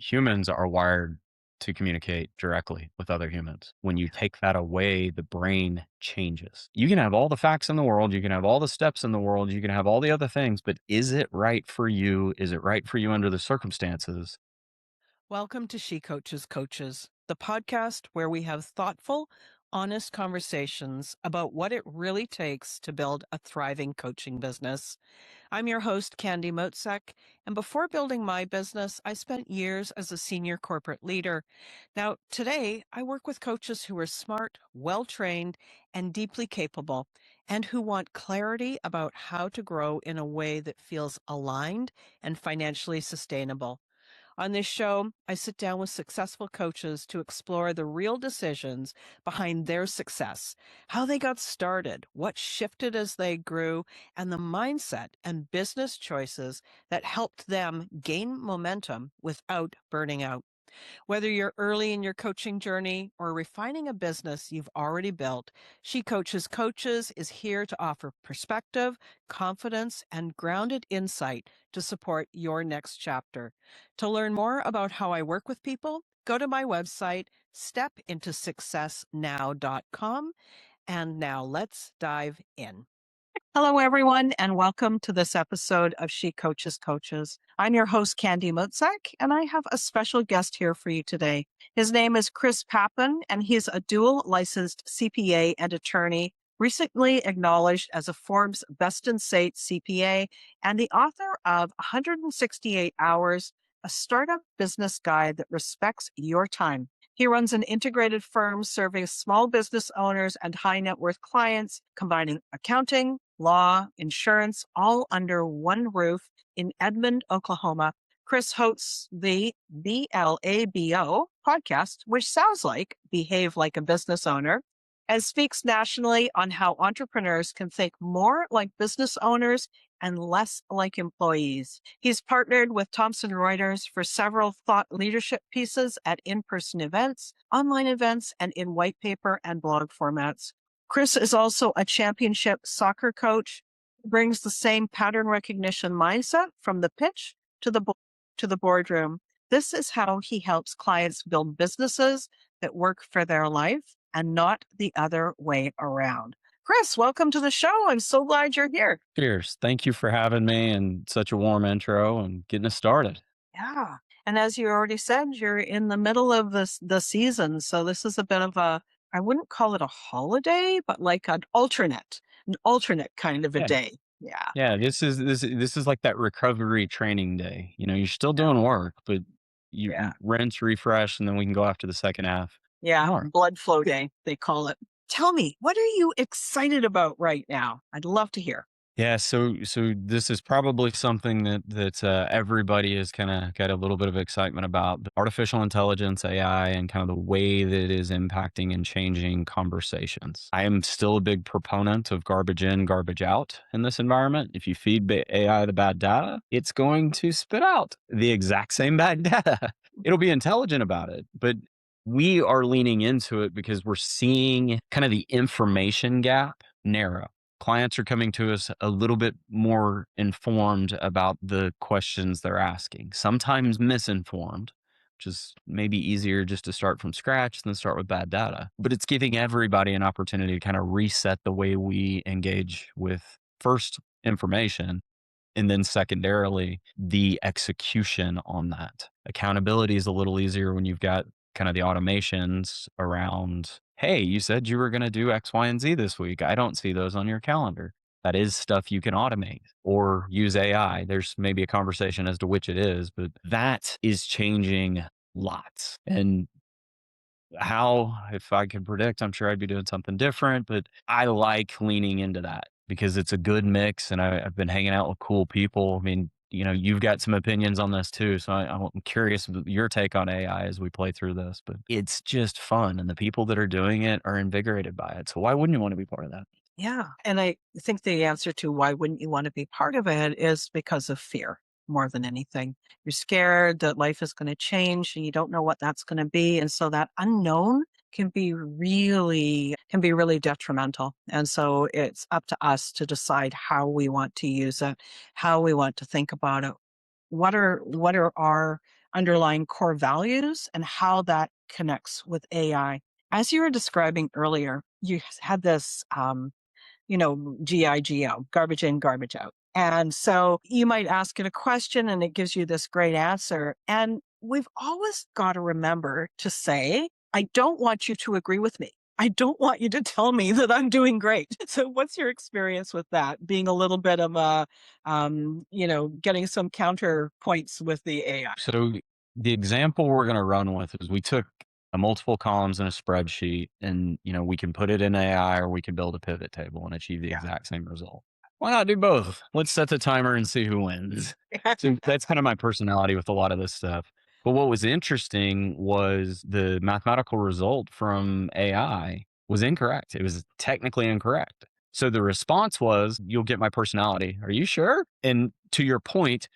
Humans are wired to communicate directly with other humans. When you take that away, the brain changes. You can have all the facts in the world, you can have all the steps in the world, you can have all the other things, but is it right for you? Is it right for you under the circumstances? Welcome to She Coaches Coaches, the podcast where we have thoughtful, honest conversations about what it really takes to build a thriving coaching business. I'm your host, Candy Motzek, and before building my business, I spent years as a senior corporate leader. Now, today, I work with coaches who are smart, well trained, and deeply capable, and who want clarity about how to grow in a way that feels aligned and financially sustainable. On this show, I sit down with successful coaches to explore the real decisions behind their success, how they got started, what shifted as they grew, and the mindset and business choices that helped them gain momentum without burning out. Whether you're early in your coaching journey or refining a business you've already built, She Coaches Coaches is here to offer perspective, confidence, and grounded insight to support your next chapter. To learn more about how I work with people, go to my website, stepintosuccessnow.com. And now let's dive in. Hello, everyone, and welcome to this episode of She Coaches Coaches. I'm your host, Candy Motzek, and I have a special guest here for you today. His name is Chris Papin, and he's a dual licensed CPA and attorney, recently acknowledged as a Forbes Best in State CPA, and the author of 168 Hours, a startup business guide that respects your time. He runs an integrated firm serving small business owners and high net worth clients, combining accounting, law, insurance, all under one roof in Edmond, Oklahoma. Chris hosts the BLABO podcast, which sounds like Behave Like a Business Owner, and speaks nationally on how entrepreneurs can think more like business owners and less like employees. He's partnered with Thomson Reuters for several thought leadership pieces at in-person events, online events, and in white paper and blog formats. Chris is also a championship soccer coach, brings the same pattern recognition mindset from the pitch to the boardroom. This is how he helps clients build businesses that work for their life and not the other way around. Chris, welcome to the show. I'm so glad you're here. Cheers. Thank you for having me and such a warm intro and getting us started. Yeah. And as you already said, you're in the middle of the season. So this is a bit of a, I wouldn't call it a holiday, but like an alternate kind of a Yeah. day. Yeah. Yeah. This is like that recovery training day. You're still doing work, but you Yeah. rinse, refresh, and then we can go after the second half. Yeah. All right. Blood flow day, they call it. Tell me, what are you excited about right now? I'd love to hear. Yeah, so this is probably something that everybody has kind of got a little bit of excitement about: the artificial intelligence, AI, and kind of the way that it is impacting and changing conversations. I am still a big proponent of garbage in, garbage out in this environment. If you feed AI the bad data, it's going to spit out the exact same bad data. It'll be intelligent about it, but we are leaning into it because we're seeing kind of the information gap narrow. Clients are coming to us a little bit more informed about the questions they're asking, sometimes misinformed, which is maybe easier just to start from scratch than start with bad data. But it's giving everybody an opportunity to kind of reset the way we engage with first information and then secondarily the execution on that. Accountability is a little easier when you've got kind of the automations around, hey, you said you were going to do X, Y, and Z this week. I don't see those on your calendar. That is stuff you can automate or use AI. There's maybe a conversation as to which it is, but that is changing lots. And how, if I could predict, I'm sure I'd be doing something different, but I like leaning into that because it's a good mix. And I've been hanging out with cool people. I mean, you've got some opinions on this too. So I'm curious of your take on AI as we play through this, but it's just fun. And the people that are doing it are invigorated by it. So why wouldn't you want to be part of that? Yeah. And I think the answer to why wouldn't you want to be part of it is because of fear more than anything. You're scared that life is going to change and you don't know what that's going to be. And so that unknown can be really detrimental. And so it's up to us to decide how we want to use it, how we want to think about it. What are our underlying core values and how that connects with AI. As you were describing earlier, you had this GIGO, garbage in, garbage out. And so you might ask it a question and it gives you this great answer. And we've always got to remember to say, I don't want you to agree with me. I don't want you to tell me that I'm doing great. So, what's your experience with that? Being a little bit of getting some counterpoints with the AI. So the example we're going to run with is we took a multiple columns in a spreadsheet and, we can put it in AI or we can build a pivot table and achieve the Yeah. exact same result. Why not do both? Let's set the timer and see who wins. So that's kind of my personality with a lot of this stuff. But what was interesting was the mathematical result from AI was incorrect. It was technically incorrect. So the response was, you'll get my personality. Are you sure? And to your point,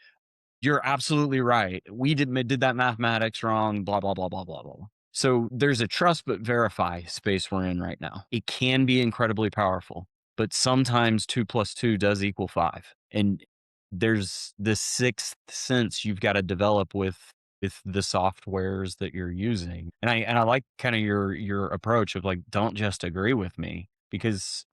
you're absolutely right. We did that mathematics wrong, blah, blah, blah, blah, blah, blah. So there's a trust but verify space we're in right now. It can be incredibly powerful, but sometimes 2 plus 2 does equal 5. And there's this sixth sense you've got to develop with the softwares that you're using. And I like kind of your approach of like, don't just agree with me, because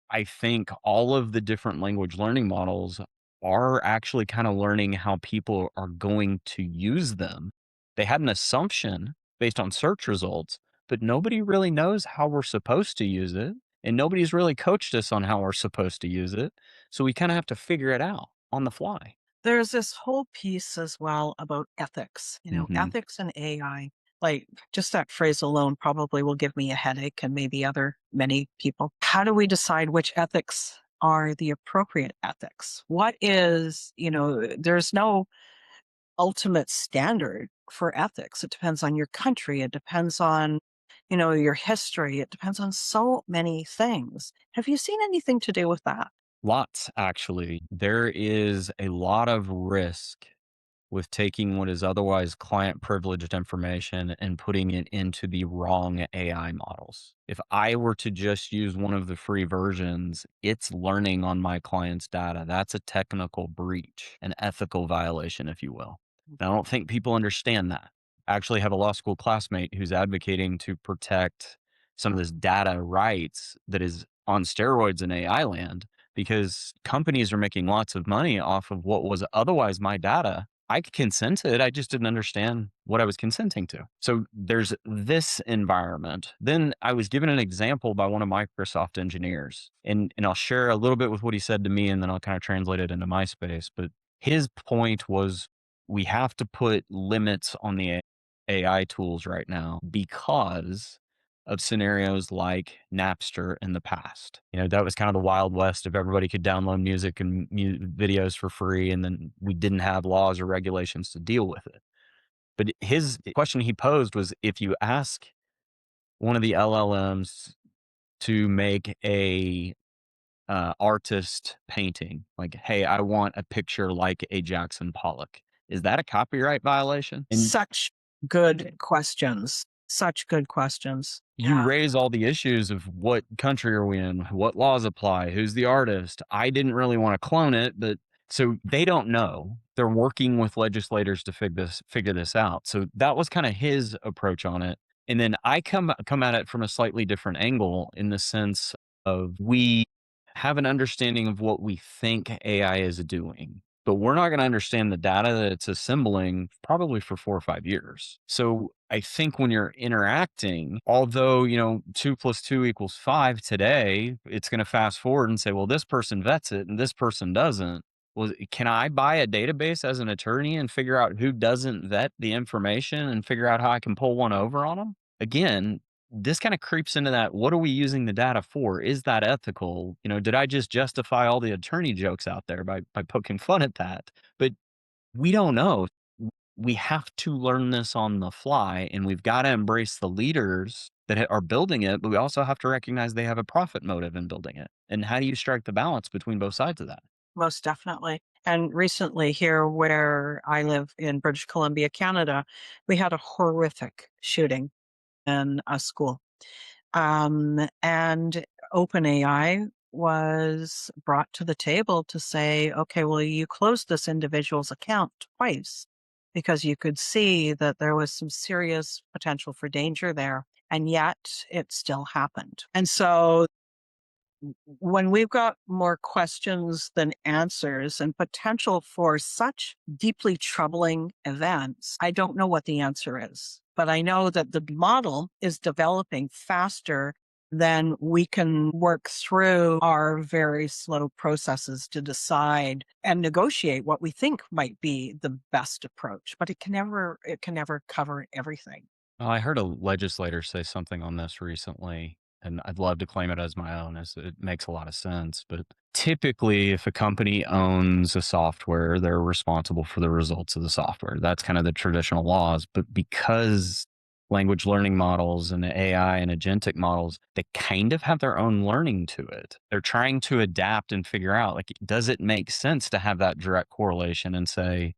I think all of the different language learning models are actually kind of learning how people are going to use them. They had an assumption based on search results, but nobody really knows how we're supposed to use it. And nobody's really coached us on how we're supposed to use it. So we kind of have to figure it out on the fly. There's this whole piece as well about ethics, Hmm. ethics and AI. Like, just that phrase alone probably will give me a headache and maybe many people. How do we decide which ethics are the appropriate ethics? There's no ultimate standard for ethics. It depends on your country. It depends on, your history. It depends on so many things. Have you seen anything to do with that? Lots, actually. There is a lot of risk with taking what is otherwise client privileged information and putting it into the wrong AI models. If I were to just use one of the free versions, it's learning on my client's data. That's a technical breach, an ethical violation, if you will. And I don't think people understand that. I actually have a law school classmate who's advocating to protect some of this data rights that is on steroids in AI land, because companies are making lots of money off of what was otherwise my data. I consented. I just didn't understand what I was consenting to. So there's this environment. Then I was given an example by one of Microsoft engineers, and I'll share a little bit with what he said to me, and then I'll kind of translate it into my space. But his point was, we have to put limits on the AI tools right now because of scenarios like Napster in the past. That was kind of the Wild West of everybody could download music and videos for free, and then we didn't have laws or regulations to deal with it. But his question he posed was, if you ask one of the LLMs to make a artist painting, like, hey, I want a picture like a Jackson Pollock, is that a copyright violation? And Such good questions. Such good questions. you Yeah. raise all the issues of what country are we in, what laws apply, who's the artist. I didn't really want to clone it, but so they don't know. They're working with legislators to figure this out. So that was kind of his approach on it. And then I come at it from a slightly different angle, in the sense of, we have an understanding of what we think AI is doing, but we're not going to understand the data that it's assembling probably for 4 or 5 years. So I think when you're interacting, although, 2 plus 2 equals 5 today, it's going to fast forward and say, well, this person vets it and this person doesn't. Well, can I buy a database as an attorney and figure out who doesn't vet the information and figure out how I can pull one over on them? Again, this kind of creeps into that. What are we using the data for? Is that ethical? Did I just justify all the attorney jokes out there by poking fun at that? But we don't know. We have to learn this on the fly, and we've got to embrace the leaders that are building it, but we also have to recognize they have a profit motive in building it. And how do you strike the balance between both sides of that? Most definitely. And recently, here where I live in British Columbia, Canada, we had a horrific shooting in a school. And OpenAI was brought to the table to say, okay, well, you closed this individual's account twice. because you could see that there was some serious potential for danger there. And yet it still happened. And so when we've got more questions than answers and potential for such deeply troubling events, I don't know what the answer is. But I know that the model is developing faster than we can work through our very slow processes to decide and negotiate what we think might be the best approach. But it can never cover everything. Well, I heard a legislator say something on this recently, and I'd love to claim it as my own, as it makes a lot of sense. But typically, if a company owns a software, they're responsible for the results of the software. That's kind of the traditional laws. But because language learning models and AI and agentic models, they kind of have their own learning to it. They're trying to adapt and figure out, like, does it make sense to have that direct correlation and say,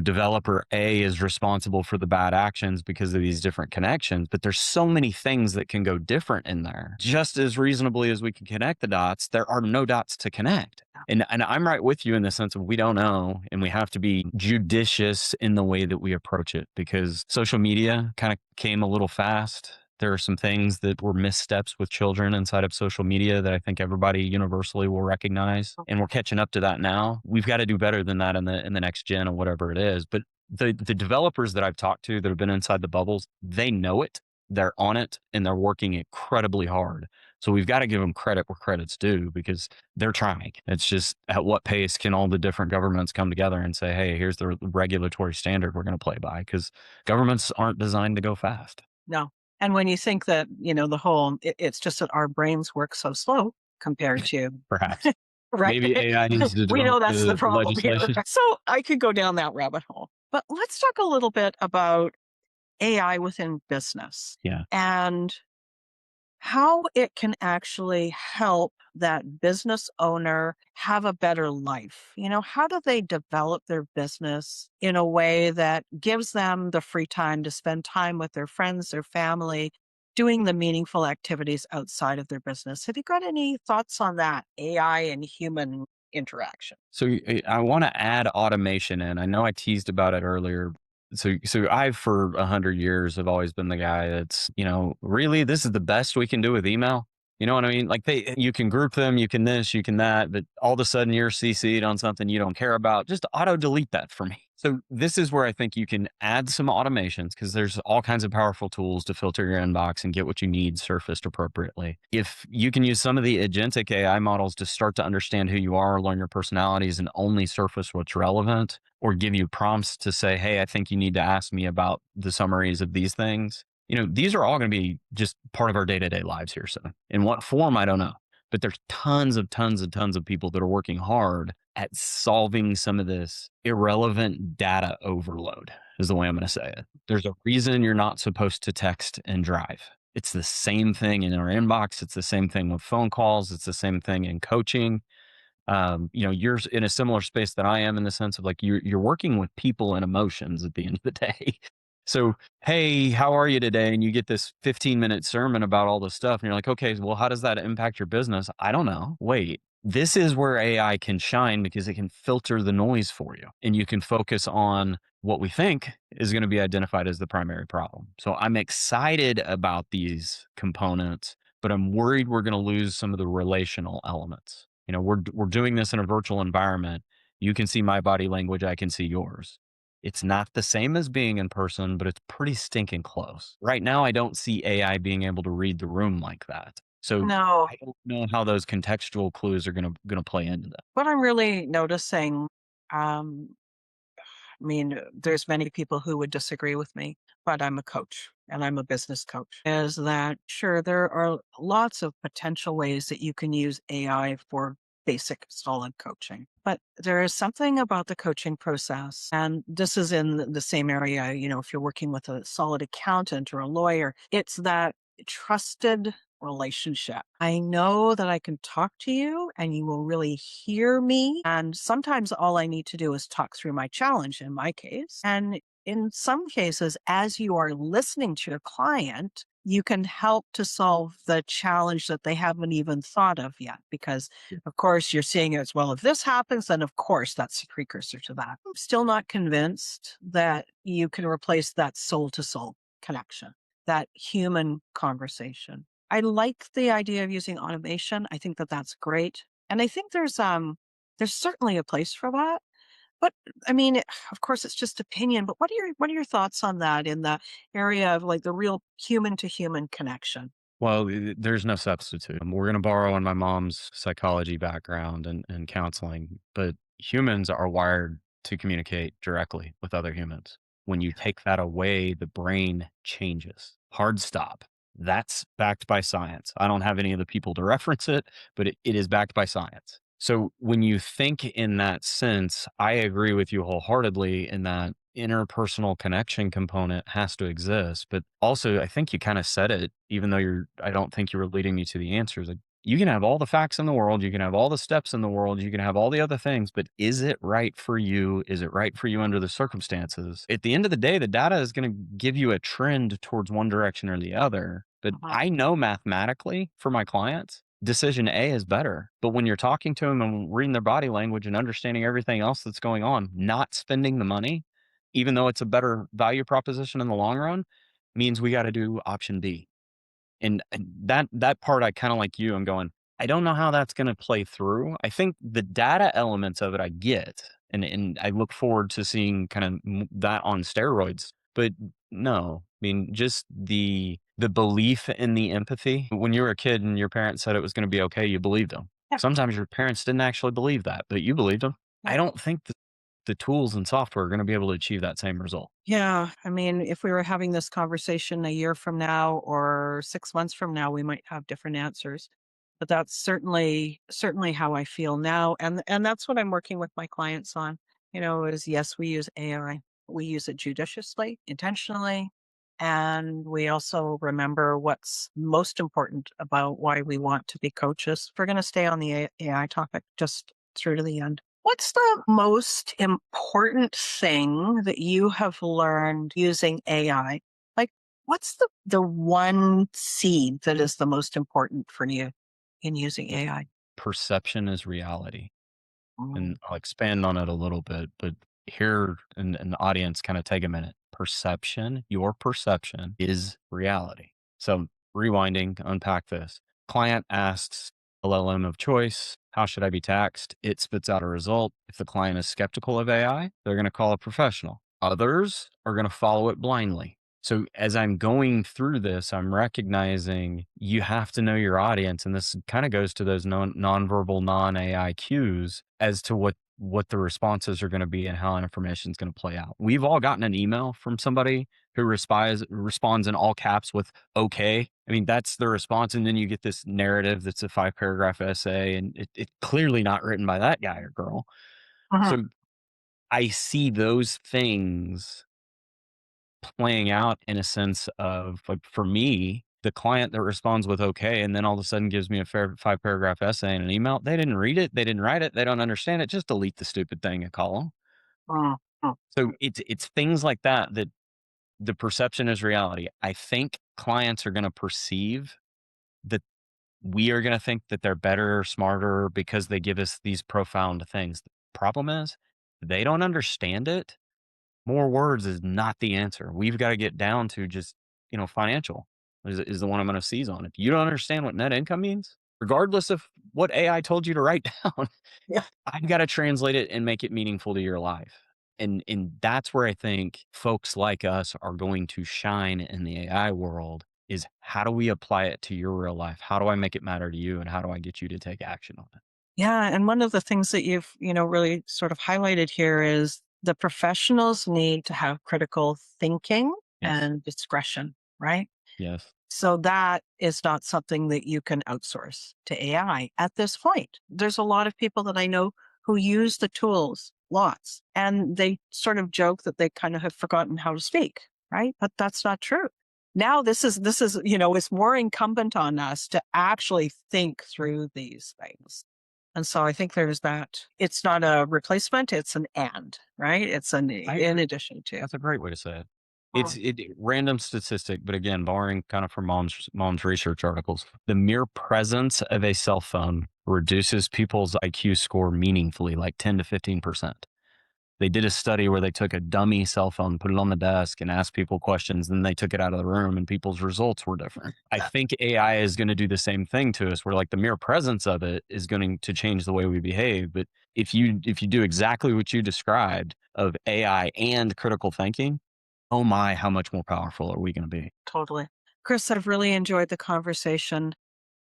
developer A is responsible for the bad actions because of these different connections, but there's so many things that can go different in there. Just as reasonably as we can connect the dots, there are no dots to connect. And I'm right with you in the sense of we don't know, and we have to be judicious in the way that we approach it because social media kind of came a little fast. There are some things that were missteps with children inside of social media that I think everybody universally will recognize, and we're catching up to that now. We've got to do better than that in the next gen or whatever it is. But the developers that I've talked to that have been inside the bubbles, they know it, they're on it, and they're working incredibly hard. So we've got to give them credit where credit's due because they're trying. It's just at what pace can all the different governments come together and say, hey, here's the regulatory standard we're going to play by? Because governments aren't designed to go fast. No. And when you think that, it's just that our brains work so slow compared to, Perhaps. right? Maybe AI needs to We develop know that's the the problem here. legislation. So I could go down that rabbit hole. But let's talk a little bit about AI within business Yeah. and how it can actually help that business owner have a better life. How do they develop their business in a way that gives them the free time to spend time with their friends, their family, doing the meaningful activities outside of their business? Have you got any thoughts on that, AI and human interaction? So I want to add automation in. I know I teased about it earlier. So I've for 100 years have always been the guy that's, really this is the best we can do with email. You know what I mean? Like you can group them, you can this, you can that, but all of a sudden you're CC'd on something you don't care about. Just auto delete that for me. So this is where I think you can add some automations because there's all kinds of powerful tools to filter your inbox and get what you need surfaced appropriately. If you can use some of the agentic AI models to start to understand who you are, learn your personalities, and only surface what's relevant, or give you prompts to say, hey, I think you need to ask me about the summaries of these things. These are all going to be just part of our day-to-day lives here. So in what form, I don't know. But there's tons of people that are working hard at solving some of this irrelevant data overload, is the way I'm going to say it. There's a reason you're not supposed to text and drive. It's the same thing in our inbox. It's the same thing with phone calls. It's the same thing in coaching. You're in a similar space that I am in the sense of like you're working with people and emotions at the end of the day. So, hey, how are you today? And you get this 15-minute sermon about all this stuff. And you're like, okay, well, how does that impact your business? I don't know. Wait, this is where AI can shine because it can filter the noise for you. And you can focus on what we think is going to be identified as the primary problem. So I'm excited about these components, but I'm worried we're going to lose some of the relational elements. We're doing this in a virtual environment. You can see my body language, I can see yours. It's not the same as being in person, but it's pretty stinking close. Right now, I don't see AI being able to read the room like that. So No. I don't know how those contextual clues are gonna play into that. What I'm really noticing, um, there's many people who would disagree with me, but I'm a coach and I'm a business coach. Is that sure? There are lots of potential ways that you can use AI for basic solid coaching, but there is something about the coaching process. And this is in the same area, if you're working with a solid accountant or a lawyer, it's that trusted relationship. I know that I can talk to you and you will really hear me. And sometimes all I need to do is talk through my challenge in my case. And in some cases, as you are listening to your client, you can help to solve the challenge that they haven't even thought of yet. Because, of course, you're seeing it as well. If this happens, then of course that's a precursor to that. I'm still not convinced that you can replace that soul to soul connection, that human conversation. I like the idea of using automation. I think that that's great. And I think there's certainly a place for that. But I mean, of course, it's just opinion. But what are your thoughts on that in the area of like the real human to human connection? Well, there's no substitute. We're going to borrow on my mom's psychology background and counseling, but humans are wired to communicate directly with other humans. When you take that away, the brain changes. Hard stop. That's backed by science. I don't have any of the people to reference it, but it is backed by science. So when you think in that sense, I agree with you wholeheartedly in that interpersonal connection component has to exist. But also, I think you kind of said it, even though I don't think you were leading me to the answers. Like, you can have all the facts in the world, you can have all the steps in the world, you can have all the other things, but is it right for you? Is it right for you under the circumstances? At the end of the day, the data is going to give you a trend towards one direction or the other. But Uh-huh. I know mathematically for my clients, decision A is better. But when you're talking to them and reading their body language and understanding everything else that's going on, not spending the money, even though it's a better value proposition in the long run, means we gotta do option B. And that part I kinda like you, I'm going, I don't know how that's gonna play through. I think the data elements of it I get, and I look forward to seeing kinda that on steroids. But no, I mean, just the belief in the empathy. When you were a kid and your parents said it was gonna be okay, you believed them. Yeah. Sometimes your parents didn't actually believe that, but you believed them. Yeah. I don't think the tools and software are gonna be able to achieve that same result. Yeah. I mean, if we were having this conversation a year from now or 6 months from now, we might have different answers. But that's certainly how I feel now. And that's what I'm working with my clients on, is yes, we use AI. We use it judiciously, intentionally. And we also remember what's most important about why we want to be coaches. If we're going to stay on the AI topic just through to the end. What's the most important thing that you have learned using AI? Like, what's the one seed that is the most important for you in using AI? Perception is reality. Mm, And I'll expand on it a little bit, but here in the audience, kind of take a minute. Perception, your perception is reality. So rewinding to unpack this. Client asks LLM of choice, how should I be taxed? It spits out a result. If the client is skeptical of AI, they're going to call a professional. Others are going to follow it blindly. So as I'm going through this, I'm recognizing you have to know your audience. And this kind of goes to those nonverbal, non-AI cues as to what the responses are going to be and how information is going to play out. We've all gotten an email from somebody who responds in all caps with okay. I mean, that's the response. And then you get this narrative that's a 5 paragraph essay and it clearly not written by that guy or girl. uh-huh. So I see those things playing out in a sense of like for me, the client that responds with okay, and then all of a sudden gives me a 5 paragraph essay in an email. They didn't read it, they didn't write it, they don't understand it. Just delete the stupid thing and call them. Mm, mm, So it's things like that that the perception is reality. I think clients are going to perceive that we are going to think that they're better or smarter because they give us these profound things. The problem is they don't understand it. More words is not the answer. We've got to get down to just, financial is the one I'm going to seize on. If you don't understand what net income means, regardless of what AI told you to write down, yeah. I've got to translate it and make it meaningful to your life. And that's where I think folks like us are going to shine in the AI world is how do we apply it to your real life? How do I make it matter to you? And how do I get you to take action on it? Yeah, and one of the things that you've, really sort of highlighted here is the professionals need to have critical thinking Yes. and discretion, right? Yes. So that is not something that you can outsource to AI at this point. There's a lot of people that I know who use the tools lots and they sort of joke that they kind of have forgotten how to speak, right? But that's not true. Now this is, it's more incumbent on us to actually think through these things. And so I think there's that. It's not a replacement, it's an and, right? It's an I in agree. addition to. That's a great way to say it. Random statistic, but again, borrowing kind of from mom's research articles. The mere presence of a cell phone reduces people's IQ score meaningfully, like 10 to 15%. They did a study where they took a dummy cell phone, put it on the desk, and asked people questions. Then they took it out of the room, and people's results were different. I think AI is going to do the same thing to us, where like the mere presence of it is going to change the way we behave. But if you do exactly what you described of AI and critical thinking, oh my, how much more powerful are we going to be? Totally. Chris, I've really enjoyed the conversation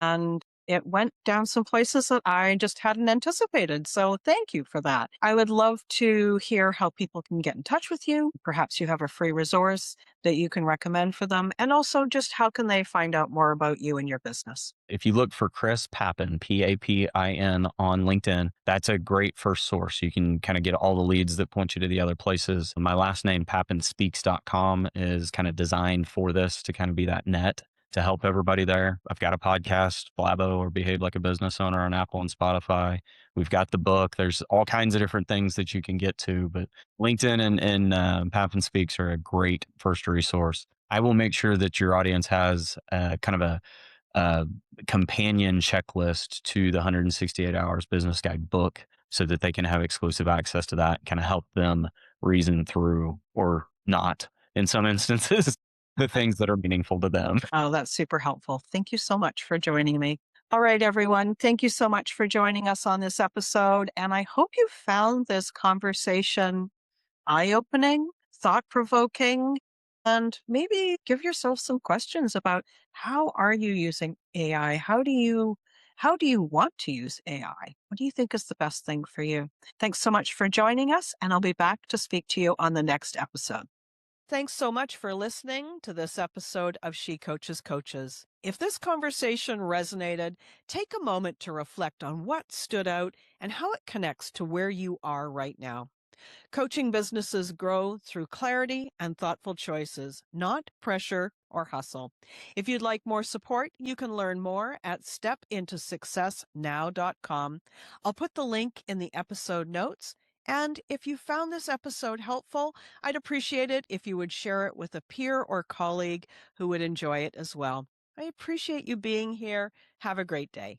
and it went down some places that I just hadn't anticipated. So thank you for that. I would love to hear how people can get in touch with you. Perhaps you have a free resource that you can recommend for them. And also just how can they find out more about you and your business? If you look for Chris Papin, Papin on LinkedIn, that's a great first source. You can kind of get all the leads that point you to the other places. My last name, papinspeaks.com, is kind of designed for this to kind of be that net to help everybody there. I've got a podcast, Blabo or Behave Like a Business Owner on Apple and Spotify. We've got the book. There's all kinds of different things that you can get to, but LinkedIn and Papin Speaks are a great first resource. I will make sure that your audience has kind of a companion checklist to the 168 Hours Business Guide book so that they can have exclusive access to that, kind of help them reason through or not, in some instances, the things that are meaningful to them. Oh, that's super helpful. Thank you so much for joining me. All right, everyone. Thank you so much for joining us on this episode. And I hope you found this conversation eye-opening, thought-provoking, and maybe give yourself some questions about how are you using AI? How do you want to use AI? What do you think is the best thing for you? Thanks so much for joining us, and I'll be back to speak to you on the next episode. Thanks so much for listening to this episode of She Coaches Coaches. If this conversation resonated, take a moment to reflect on what stood out and how it connects to where you are right now. Coaching businesses grow through clarity and thoughtful choices, not pressure or hustle. If you'd like more support, you can learn more at stepintosuccessnow.com. I'll put the link in the episode notes. And if you found this episode helpful, I'd appreciate it if you would share it with a peer or colleague who would enjoy it as well. I appreciate you being here. Have a great day.